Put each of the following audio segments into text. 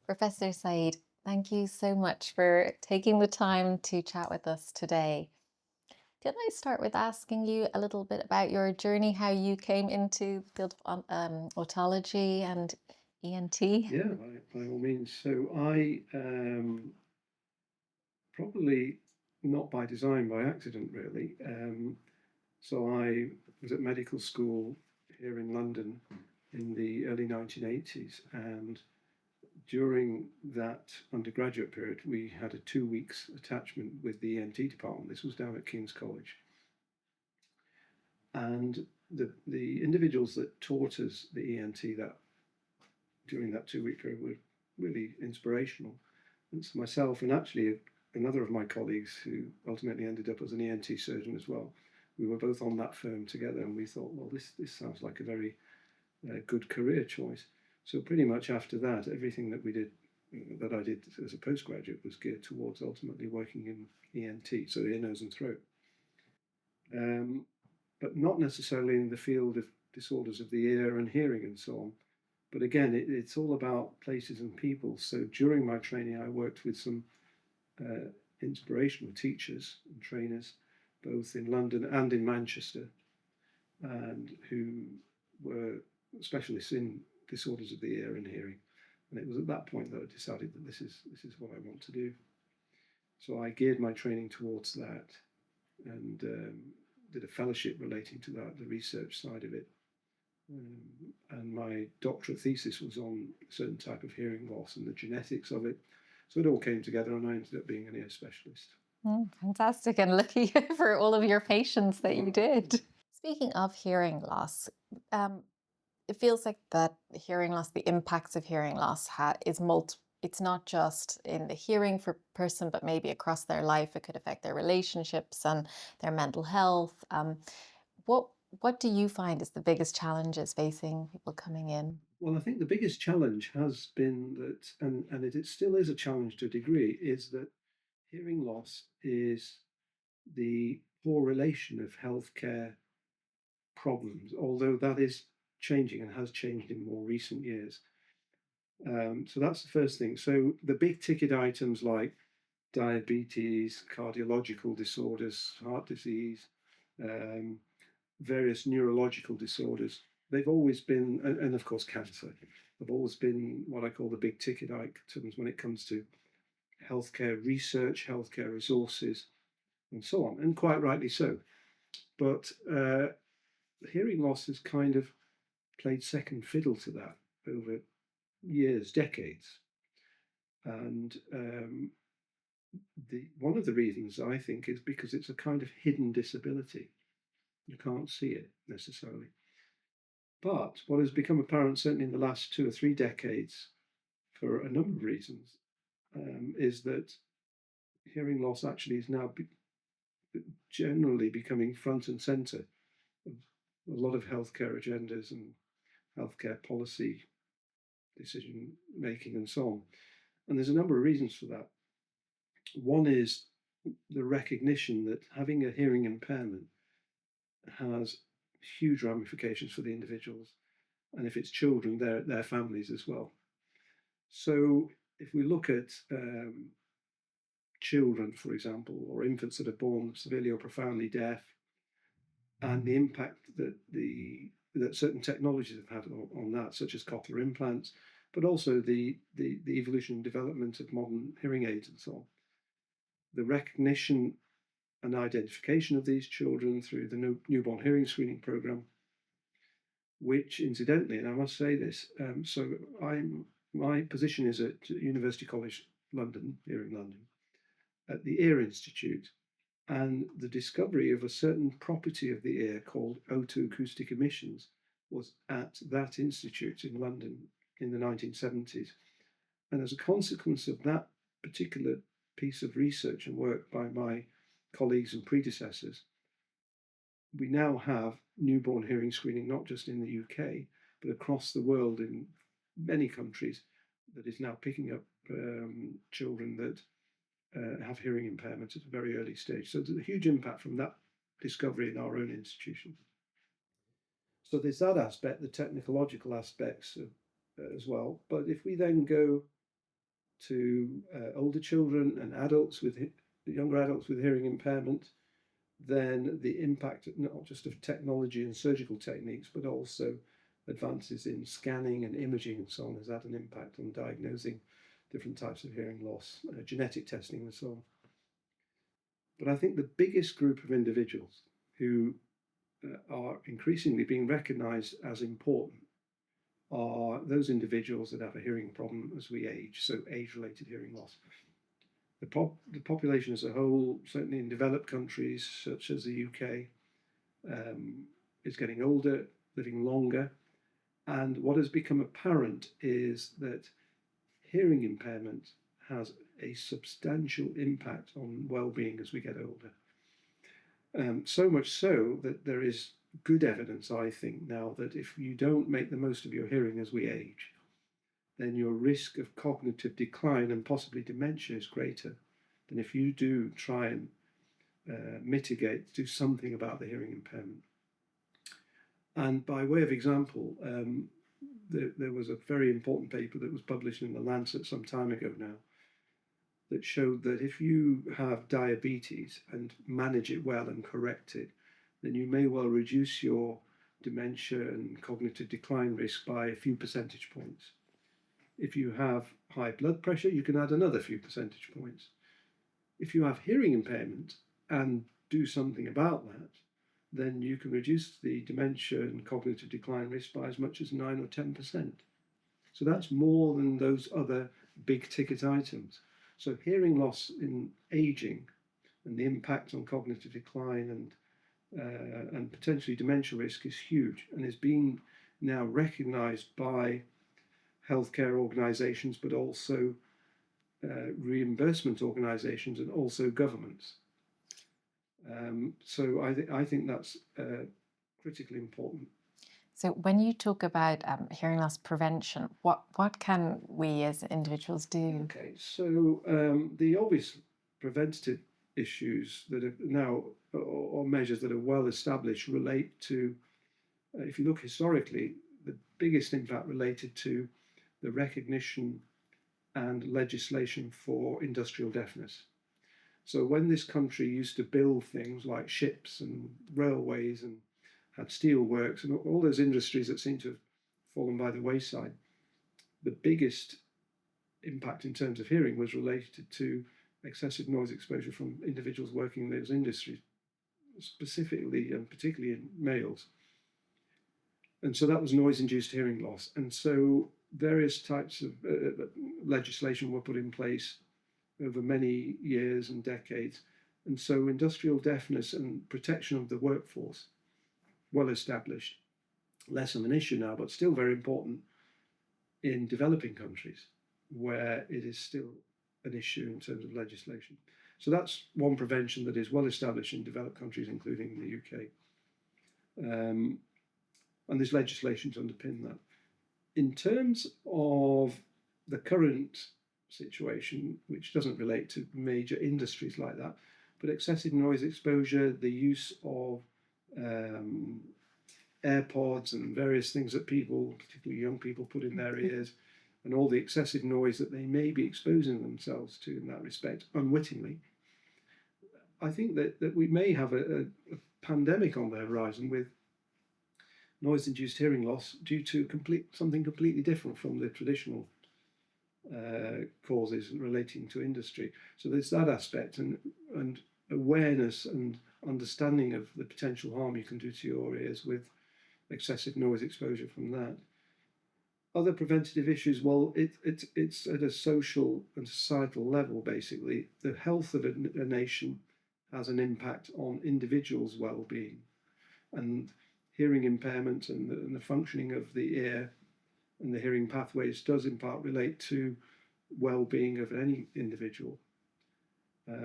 Professor Saeed, thank you so much for taking the time to chat with us today. Can I start with asking you a little bit about your journey, how you came into the field of otology and ENT? Yeah, by all means. So I probably not by design, by accident, really. So I was at medical school here in London in the early 1980s, and during that undergraduate period, we had a 2 weeks attachment with the ENT department. This was down at King's College, and the individuals that taught us the ENT that during that 2 week period were really inspirational. And so myself and actually another of my colleagues who ultimately ended up as an ENT surgeon as well, we were both on that firm together, and we thought, well, this sounds like a very good career choice. So pretty much after that, everything that we did, that I did as a postgraduate, was geared towards ultimately working in ENT, so ear, nose, and throat, um, but not necessarily in the field of disorders of the ear and hearing and so on. But again, it's all about places and people. So during my training, I worked with some inspirational teachers and trainers, both in London and in Manchester, and who were specialists in disorders of the ear and hearing. And it was at that point that I decided that this is what I want to do. So I geared my training towards that, and did a fellowship relating to that, the research side of it. And my doctorate thesis was on a certain type of hearing loss and the genetics of it. So it all came together, and I ended up being an ear specialist. Fantastic, and lucky for all of your patients that you did. Speaking of hearing loss, um, it feels like that hearing loss, the impacts of hearing loss is it's not just in the hearing for person, but maybe across their life. It could affect their relationships and their mental health. What what do you find is the biggest challenges facing people coming in? Well, I think the biggest challenge has been that, and it still is a challenge to a degree, is that hearing loss is the poor relation of healthcare problems, although that is changing and has changed in more recent years. So that's the first thing. So the big ticket items like diabetes, cardiological disorders, heart disease, um, various neurological disorders, they've always been, and of course cancer, have always been what I call the big ticket items when it comes to healthcare research, healthcare resources, and so on, and quite rightly so. But hearing loss has kind of played second fiddle to that over years, decades. And one of the reasons I think is because it's a kind of hidden disability. You can't see it necessarily. But what has become apparent, certainly in the last 2 or 3 decades, for a number of reasons, is that hearing loss actually is now generally becoming front and centre of a lot of healthcare agendas and healthcare policy decision making and so on. And there's a number of reasons for that. One is the recognition that having a hearing impairment has huge ramifications for the individuals, and if it's children, their families as well. So if we look at children, for example, or infants that are born severely or profoundly deaf, and the impact that certain technologies have had on that, such as cochlear implants, but also the evolution and development of modern hearing aids and so on. The recognition and identification of these children through the newborn hearing screening program, which incidentally, and I must say this, so my position is at University College London, here in London, at the Ear Institute, and the discovery of a certain property of the ear called otoacoustic emissions was at that institute in London in the 1970s. And as a consequence of that particular piece of research and work by my colleagues and predecessors, we now have newborn hearing screening, not just in the UK, but across the world in many countries, that is now picking up children that have hearing impairment at a very early stage. So there's a huge impact from that discovery in our own institution. So there's that aspect, the technological aspects as well. But if we then go to older children and younger adults with hearing impairment, then the impact not just of technology and surgical techniques, but also advances in scanning and imaging and so on has had an impact on diagnosing different types of hearing loss, genetic testing and so on. But I think the biggest group of individuals who are increasingly being recognised as important are those individuals that have a hearing problem as we age, so age-related hearing loss. The population as a whole, certainly in developed countries such as the UK, is getting older, living longer, and what has become apparent is that hearing impairment has a substantial impact on well-being as we get older. So much so that there is good evidence, I think, now that if you don't make the most of your hearing as we age, then your risk of cognitive decline and possibly dementia is greater than if you do try and do something about the hearing impairment. And by way of example, there was a very important paper that was published in The Lancet some time ago now that showed that if you have diabetes and manage it well and correct it, then you may well reduce your dementia and cognitive decline risk by a few percentage points. If you have high blood pressure, you can add another few percentage points. If you have hearing impairment and do something about that, then you can reduce the dementia and cognitive decline risk by as much as 9 or 10%. So that's more than those other big ticket items. So hearing loss in aging and the impact on cognitive decline and potentially dementia risk is huge and is being now recognised by healthcare organisations, but also reimbursement organisations and also governments. So I think that's critically important. So when you talk about hearing loss prevention, what can we as individuals do? Okay, so the obvious preventative issues that are now, or measures that are well established, relate to, if you look historically, the biggest impact related to the recognition and legislation for industrial deafness. So when this country used to build things like ships and railways and had steel works and all those industries that seem to have fallen by the wayside, the biggest impact in terms of hearing was related to excessive noise exposure from individuals working in those industries, specifically and particularly in males. And so that was noise-induced hearing loss. And so various types of legislation were put in place over many years and decades. And so industrial deafness and protection of the workforce, well established, less of an issue now, but still very important in developing countries where it is still an issue in terms of legislation. So that's one prevention that is well established in developed countries, including the UK. And there's legislation to underpin that. In terms of the current situation, which doesn't relate to major industries like that, but excessive noise exposure, the use of AirPods and various things that people, particularly young people, put in their ears, and all the excessive noise that they may be exposing themselves to in that respect, unwittingly. I think that we may have a pandemic on the horizon with noise-induced hearing loss due to something completely different from the traditional causes relating to industry. So there's that aspect, and awareness and understanding of the potential harm you can do to your ears with excessive noise exposure from that. Other preventative issues, well, it's at a social and societal level, basically. The health of a nation has an impact on individuals' well-being. And hearing impairment and the functioning of the ear and the hearing pathways does in part relate to well-being of any individual.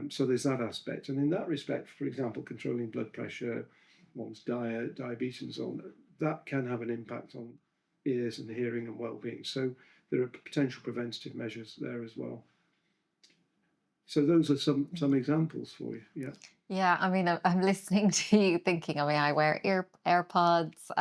So there's that aspect. And in that respect, for example, controlling blood pressure, one's diet, diabetes and so on, that can have an impact on ears and hearing and well-being. So there are potential preventative measures there as well. So those are some examples for you. Yeah. Yeah, I mean, I'm listening to you thinking, I mean, I wear AirPods.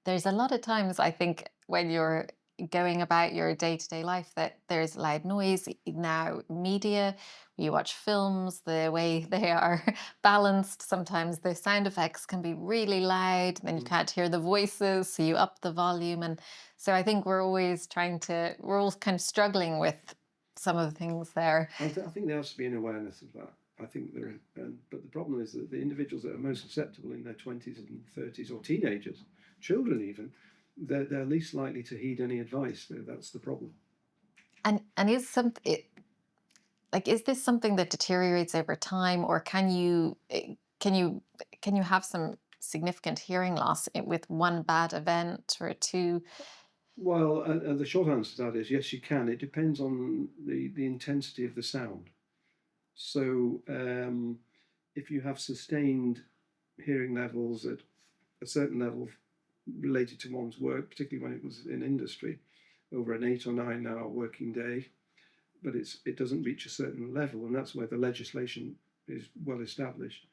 There's a lot of times I think when you're going about your day-to-day life that there's loud noise now, media, you watch films, the way they are balanced, sometimes the sound effects can be really loud, then you can't hear the voices, so you up the volume. And so I think we're all kind of struggling with some of the things there. I think there has to be an awareness of that. I think but the problem is that the individuals that are most susceptible in their 20s and 30s, or teenagers, children even, they're least likely to heed any advice. That's the problem. And is this something that deteriorates over time, or can you have some significant hearing loss with one bad event or two? Well, the short answer to that is yes, you can. It depends on the intensity of the sound. So if you have sustained hearing levels at a certain level related to one's work, particularly when it was in industry, over an 8 or 9 hour working day, but it doesn't reach a certain level, and that's where the legislation is well established,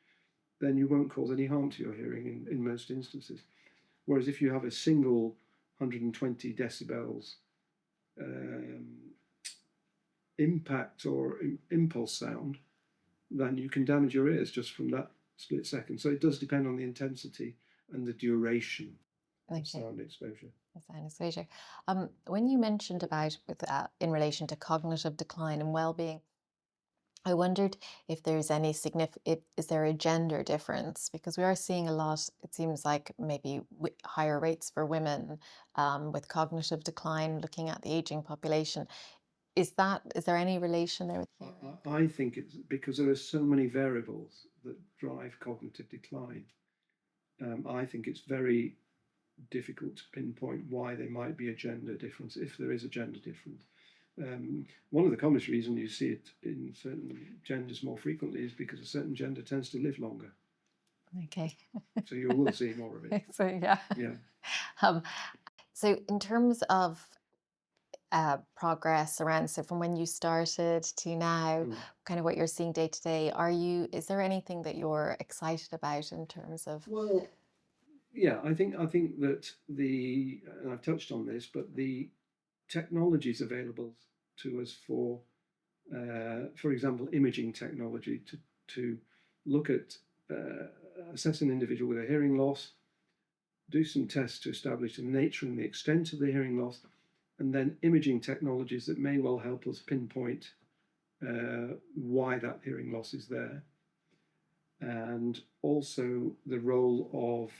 then you won't cause any harm to your hearing in most instances. Whereas if you have a single 120 decibels impact or impulse sound, then you can damage your ears just from that split second. So it does depend on the intensity and the duration of sound exposure. The sound exposure. When you mentioned about in relation to cognitive decline and well-being, I wondered if there's any is there a gender difference? Because we are seeing a lot, it seems like maybe higher rates for women with cognitive decline, looking at the aging population. Is there any relation there with hearing? I think it's because there are so many variables that drive cognitive decline. I think it's very difficult to pinpoint why there might be a gender difference, if there is a gender difference. One of the commonest reasons you see it in certain genders more frequently is because a certain gender tends to live longer. Okay. So you will see more of it. So yeah. Yeah. So in terms of progress around, so from when you started to now, kind of what you're seeing day to day, is there anything that you're excited about in terms of? Well, yeah, I think that and I've touched on this, but the technologies available to us for example, imaging technology to look at assess an individual with a hearing loss, do some tests to establish the nature and the extent of the hearing loss, and then imaging technologies that may well help us pinpoint why that hearing loss is there, and also the role of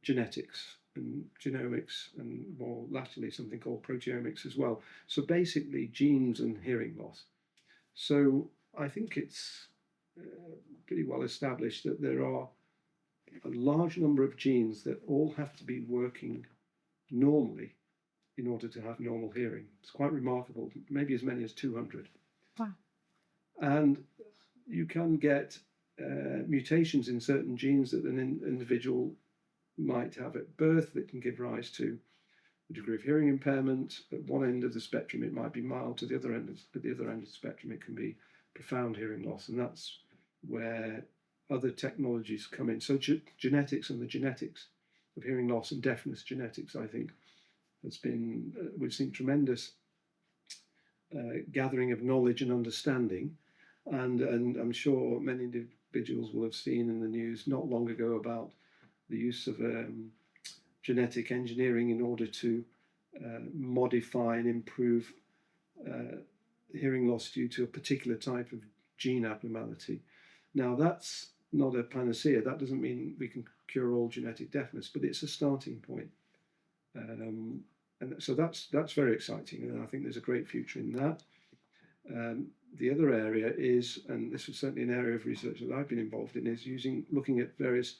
genetics and genomics, and more latterly something called proteomics as well. So basically genes and hearing loss. So I think it's pretty well established that there are a large number of genes that all have to be working normally in order to have normal hearing. It's quite remarkable, maybe as many as 200. Wow. And you can get mutations in certain genes that an individual might have at birth that can give rise to a degree of hearing impairment. At one end of the spectrum, it might be mild. At the other end of the spectrum, it can be profound hearing loss. And that's where other technologies come in. So genetics and the genetics of hearing loss and deafness genetics, I think, we've seen tremendous gathering of knowledge and understanding. And I'm sure many individuals will have seen in the news not long ago about the use of genetic engineering in order to modify and improve hearing loss due to a particular type of gene abnormality. Now, that's not a panacea. That doesn't mean we can cure all genetic deafness, but it's a starting point. And so that's very exciting, and I think there's a great future in that. The other area is, and this was certainly an area of research that I've been involved in, is looking at various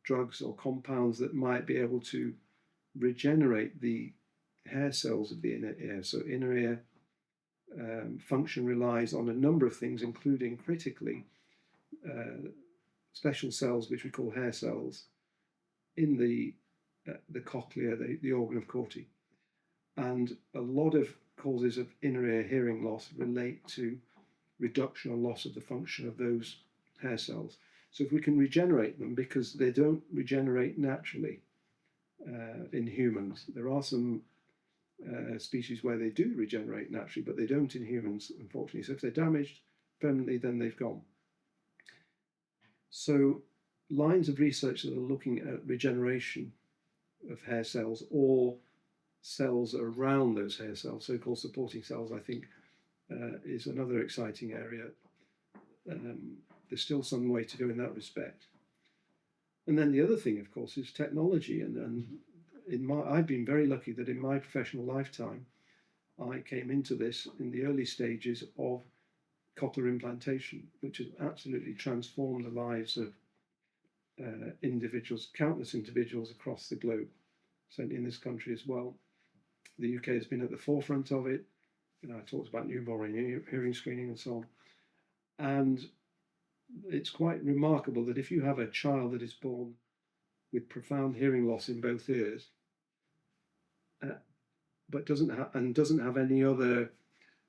drugs or compounds that might be able to regenerate the hair cells of the inner ear. So inner ear function relies on a number of things, including critically special cells which we call hair cells in the cochlea, the organ of Corti. And a lot of causes of inner ear hearing loss relate to reduction or loss of the function of those hair cells. So if we can regenerate them, because they don't regenerate naturally, in humans. There are some species where they do regenerate naturally, but they don't in humans, unfortunately. So if they're damaged permanently, then they've gone. So lines of research that are looking at regeneration of hair cells or cells around those hair cells, so-called supporting cells, I think is another exciting area. There's still some way to go in that respect. And then the other thing, of course, is technology. And I've been very lucky that in my professional lifetime, I came into this in the early stages of cochlear implantation, which has absolutely transformed the lives of individuals, countless individuals across the globe, certainly in this country as well. The UK has been at the forefront of it. I talked about newborn hearing screening and so on. And it's quite remarkable that if you have a child that is born with profound hearing loss in both ears, but doesn't have any other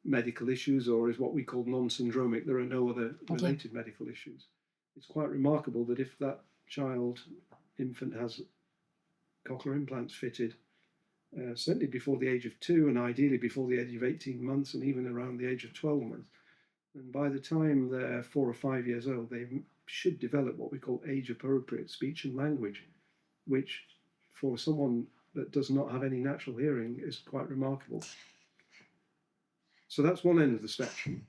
medical issues, or is what we call non-syndromic, there are no other related medical issues. It's quite remarkable that if that infant has cochlear implants fitted, certainly before the age of 2 and ideally before the age of 18 months and even around the age of 12 months, and by the time they're 4 or 5 years old, they should develop what we call age-appropriate speech and language, which for someone that does not have any natural hearing is quite remarkable. So that's one end of the spectrum.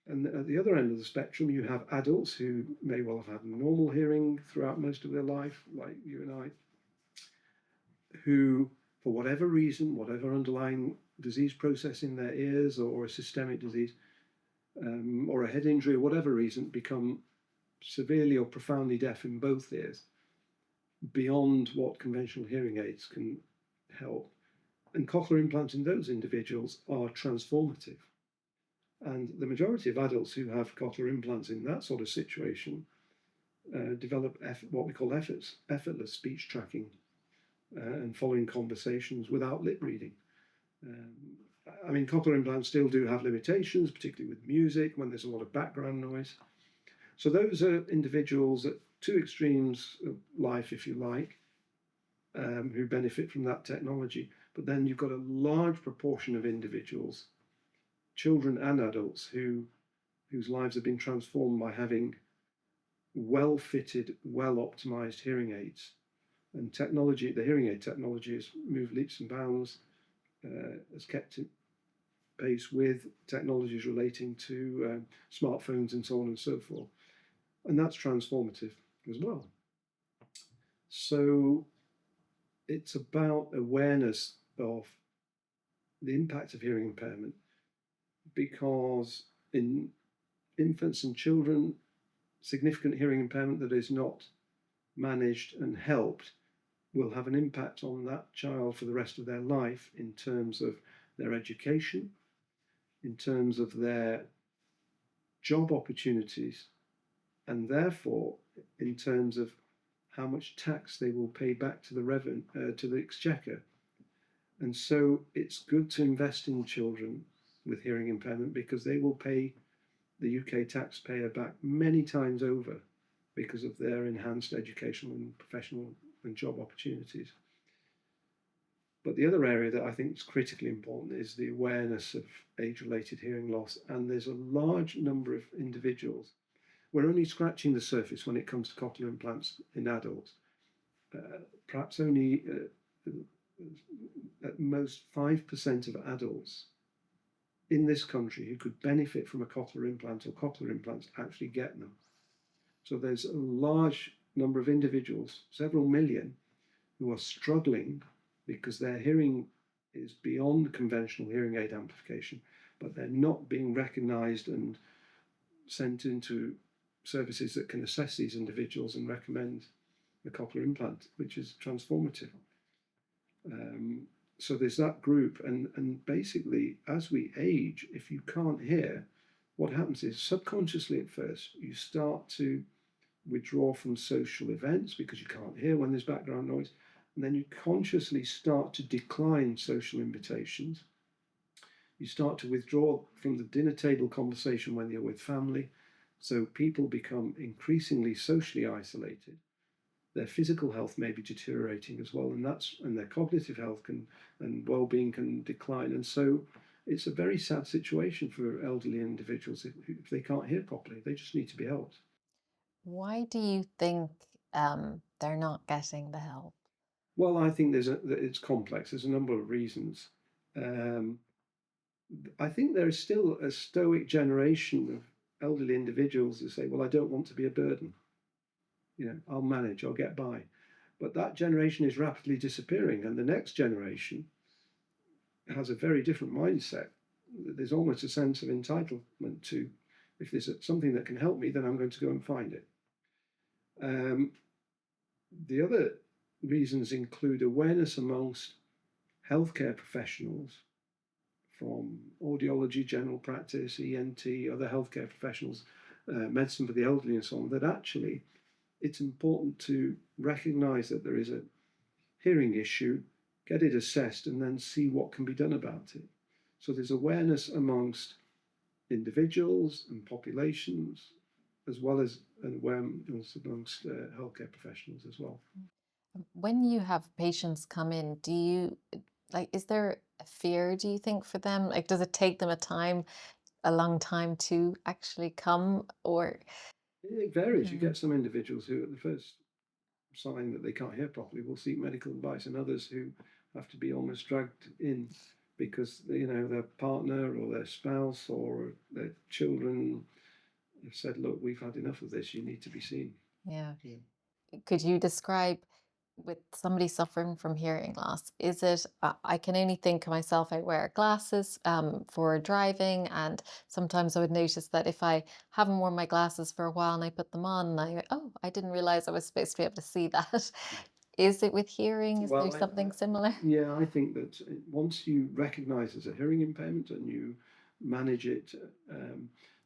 And at the other end of the spectrum, you have adults who may well have had normal hearing throughout most of their life, like you and I, who, for whatever reason, whatever underlying disease process in their ears or a systemic disease, or a head injury, or whatever reason, become severely or profoundly deaf in both ears, beyond what conventional hearing aids can help. And cochlear implants in those individuals are transformative. And the majority of adults who have cochlear implants in that sort of situation develop what we call effortless speech tracking and following conversations without lip reading. I mean, cochlear implants still do have limitations, particularly with music, when there's a lot of background noise. So those are individuals at two extremes of life, if you like, who benefit from that technology. But then you've got a large proportion of individuals, children and adults, whose lives have been transformed by having well-fitted, well-optimized hearing aids. And technology, the hearing aid technology, has moved leaps and bounds, has kept pace with technologies relating to smartphones and so on and so forth. And that's transformative as well. So it's about awareness of the impact of hearing impairment, because in infants and children, significant hearing impairment that is not managed and helped will have an impact on that child for the rest of their life in terms of their education, in terms of their job opportunities, and therefore in terms of how much tax they will pay back to the exchequer. And so it's good to invest in children with hearing impairment, because they will pay the UK taxpayer back many times over because of their enhanced educational and professional and job opportunities. But the other area that I think is critically important is the awareness of age-related hearing loss. And there's a large number of individuals. We're only scratching the surface when it comes to cochlear implants in adults. Perhaps only at most 5% of adults in this country who could benefit from a cochlear implant or cochlear implants actually get them. So there's a large number of individuals, several million, who are struggling because their hearing is beyond conventional hearing aid amplification, but they're not being recognised and sent into services that can assess these individuals and recommend a cochlear implant, which is transformative. So there's that group, and basically, as we age, if you can't hear, what happens is subconsciously at first, you start to withdraw from social events because you can't hear when there's background noise, and then you consciously start to decline social invitations. You start to withdraw from the dinner table conversation when you're with family, so people become increasingly socially isolated. their physical health may be deteriorating as well, and their cognitive health and well-being can decline. And so it's a very sad situation for elderly individuals if they can't hear properly. They just need to be helped. Why do you think they're not getting the help? Well, I think it's complex. There's a number of reasons. Um, I think there is still a stoic generation of elderly individuals who say, "Well, I don't want to be a burden. I'll manage, I'll get by." But that generation is rapidly disappearing, and the next generation has a very different mindset. There's almost a sense of entitlement to, if there's something that can help me, then I'm going to go and find it. The other reasons include awareness amongst healthcare professionals, from audiology, general practice, ENT, other healthcare professionals, medicine for the elderly, and so on, that actually it's important to recognize that there is a hearing issue, get it assessed, and then see what can be done about it. So there's awareness amongst individuals and populations, as well as awareness amongst healthcare professionals as well. When you have patients come in, do you is there a fear, do you think, for them? Like, does it take them a long time to actually come, or? It varies. You get some individuals who, at the first sign that they can't hear properly, will seek medical advice, and others who have to be almost dragged in because their partner or their spouse or their children have said, "Look, we've had enough of this. You need to be seen." Yeah. Could you describe, with somebody suffering from hearing loss, is it, I can only think of myself, I wear glasses for driving, and sometimes I would notice that if I haven't worn my glasses for a while and I put them on, and oh, I didn't realize I was supposed to be able to see that. Is it with hearing? Is there Well, something similar? yeah, I think that once you recognize as a hearing impairment and you manage it,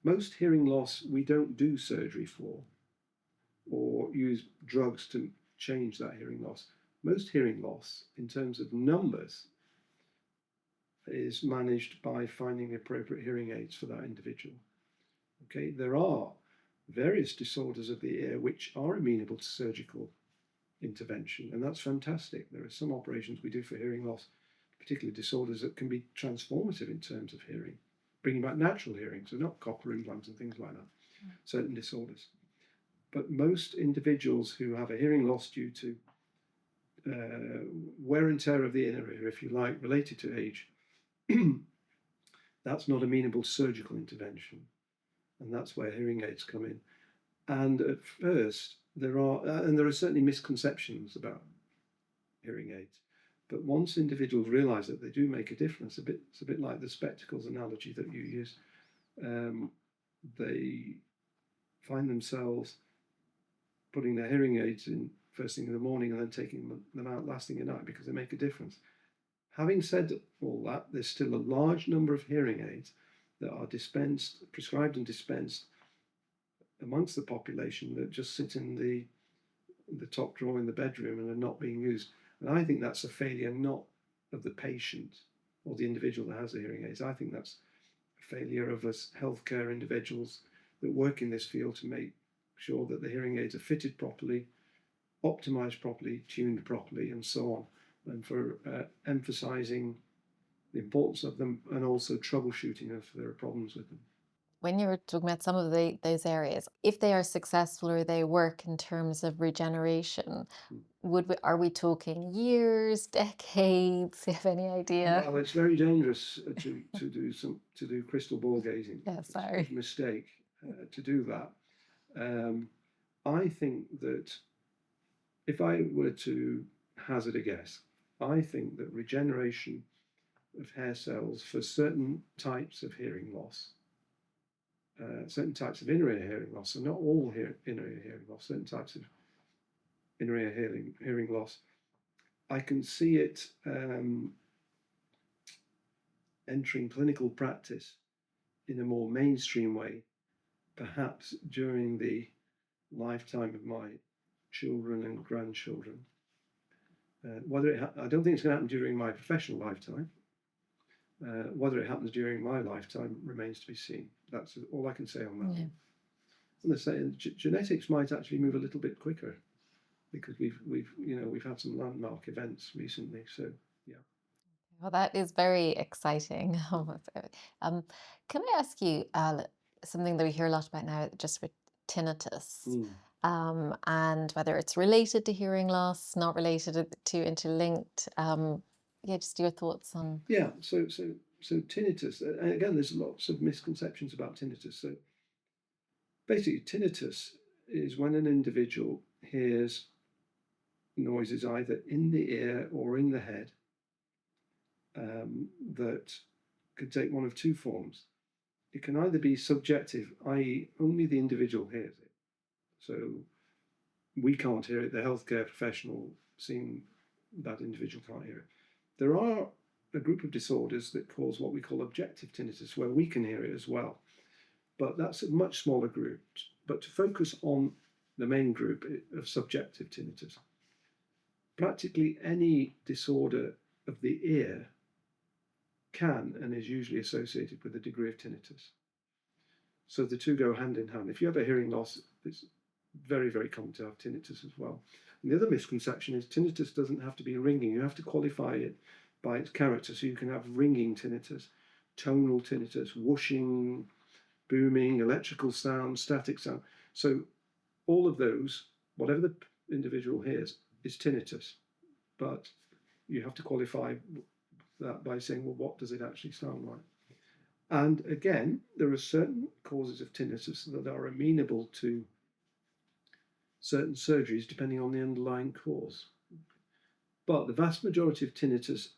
most hearing loss we don't do surgery for or use drugs to change that hearing loss. Most hearing loss, in terms of numbers, is managed by finding the appropriate hearing aids for that individual. Okay, there are various disorders of the ear which are amenable to surgical intervention, and that's fantastic. There are some operations we do for hearing loss, particularly disorders that can be transformative in terms of hearing, bringing back natural hearing, so not cochlear implants and things like that, certain disorders. But most individuals who have a hearing loss due to wear and tear of the inner ear, if you like, related to age, that's not amenable to surgical intervention, and that's where hearing aids come in. And at first, there are certainly misconceptions about hearing aids, but once individuals realise that they do make a difference, it's a bit like the spectacles analogy that you use. They find themselves putting their hearing aids in first thing in the morning and then taking them out last thing at night because they make a difference. Having said all that, there's still a large number of hearing aids that are prescribed and dispensed amongst the population that just sit in the top drawer in the bedroom and are not being used. And I think that's a failure not of the patient or the individual that has the hearing aids. I think that's a failure of us healthcare individuals that work in this field to make sure that the hearing aids are fitted properly, optimized properly, tuned properly, and so on, and for emphasizing the importance of them and also troubleshooting if there are problems with them. When you were talking about some of those areas, if they are successful or they work in terms of regeneration, are we talking years, decades? Do you have any idea? Well, it's very dangerous to do crystal ball gazing. Yeah, It's sorry. a mistake to do that. I think that if I were to hazard a guess, I think that regeneration of hair cells for certain types of hearing loss, certain types of inner ear hearing loss, so not all inner ear hearing loss, certain types of inner ear hearing loss, I can see it entering clinical practice in a more mainstream way, perhaps during the lifetime of my children and grandchildren. I don't think it's going to happen during my professional lifetime. Whether it happens during my lifetime remains to be seen. That's all I can say on that. Yeah. And they say genetics might actually move a little bit quicker because we've had some landmark events recently. So yeah. Well, that is very exciting. Um, can I ask you something that we hear a lot about now, just with tinnitus, Mm. and whether it's related to hearing loss, not related to interlinked? Yeah, just your thoughts on. Yeah. So tinnitus. And again, there's lots of misconceptions about tinnitus. So basically, tinnitus is when an individual hears noises either in the ear or in the head, that could take one of two forms. It can either be subjective, i.e., only the individual hears it. So we can't hear it, the healthcare professional seeing that individual can't hear it. There are a group of disorders that cause what we call objective tinnitus, where we can hear it as well. But that's a much smaller group. But to focus on the main group of subjective tinnitus, practically any disorder of the ear can and is usually associated with a degree of tinnitus. So the two go hand in hand. If you have a hearing loss, it's very, very common to have tinnitus as well. And the other misconception is tinnitus doesn't have to be ringing. You have to qualify it by its character. So you can have ringing tinnitus, tonal tinnitus, whooshing, booming, electrical sound, static sound. So all of those, whatever the individual hears, is tinnitus. But you have to qualify that by saying, well, what does it actually sound like? And again, there are certain causes of tinnitus that are amenable to certain surgeries depending on the underlying cause. But the vast majority of tinnitus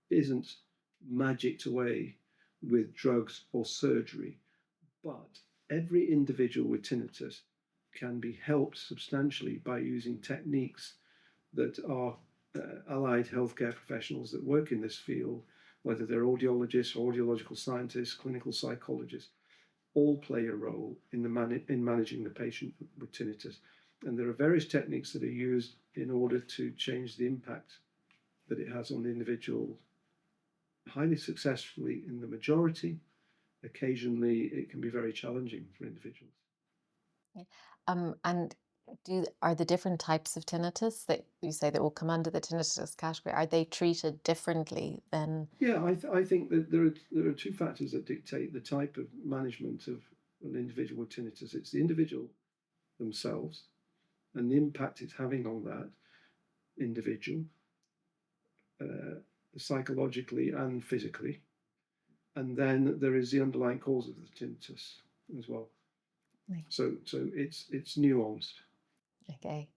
isn't magicked away with drugs or surgery. But every individual with tinnitus can be helped substantially by using techniques that are allied healthcare professionals that work in this field, whether they're audiologists or audiological scientists, clinical psychologists, all play a role in managing the patient with tinnitus. And there are various techniques that are used in order to change the impact that it has on the individual, highly successfully in the majority. Occasionally, it can be very challenging for individuals. Yeah. And are the different types of tinnitus that you say that will come under the tinnitus category, are they treated differently than? Yeah, I think that there are two factors that dictate the type of management of an individual with tinnitus. It's the individual themselves and the impact it's having on that individual, psychologically and physically. And then there is the underlying cause of the tinnitus as well. Right. So it's nuanced. Okay,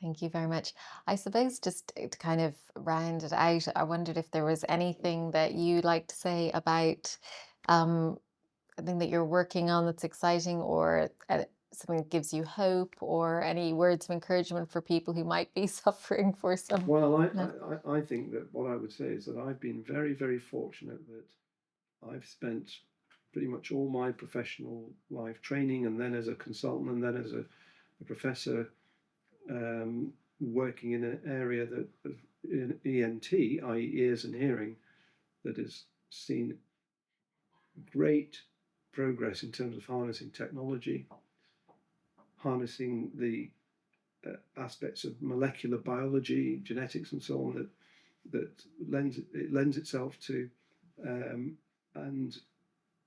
thank you very much. I suppose just to kind of round it out, I wondered if there was anything that you'd like to say about um, a thing that you're working on that's exciting, or something that gives you hope, or any words of encouragement for people who might be suffering for some. Well, No. I think that what I would say is that I've been very, very fortunate that I've spent pretty much all my professional life training, and then as a consultant, and then as a professor, working in an area that in ENT, i.e., ears and hearing, that has seen great progress in terms of harnessing technology, harnessing the aspects of molecular biology, genetics, and so on that lends itself to, and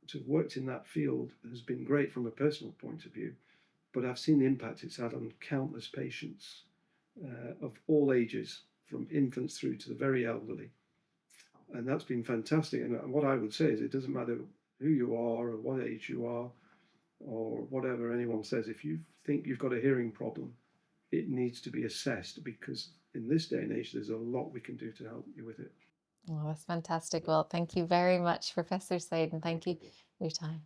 to have worked in that field has been great from a personal point of view. But I've seen the impact it's had on countless patients of all ages, from infants through to the very elderly, and that's been fantastic. And what I would say is, it doesn't matter who you are or what age you are or whatever anyone says. If you think you've got a hearing problem, it needs to be assessed, because in this day and age, there's a lot we can do to help you with it. Oh, that's fantastic. Well, thank you very much, Professor Said, and thank you for your time.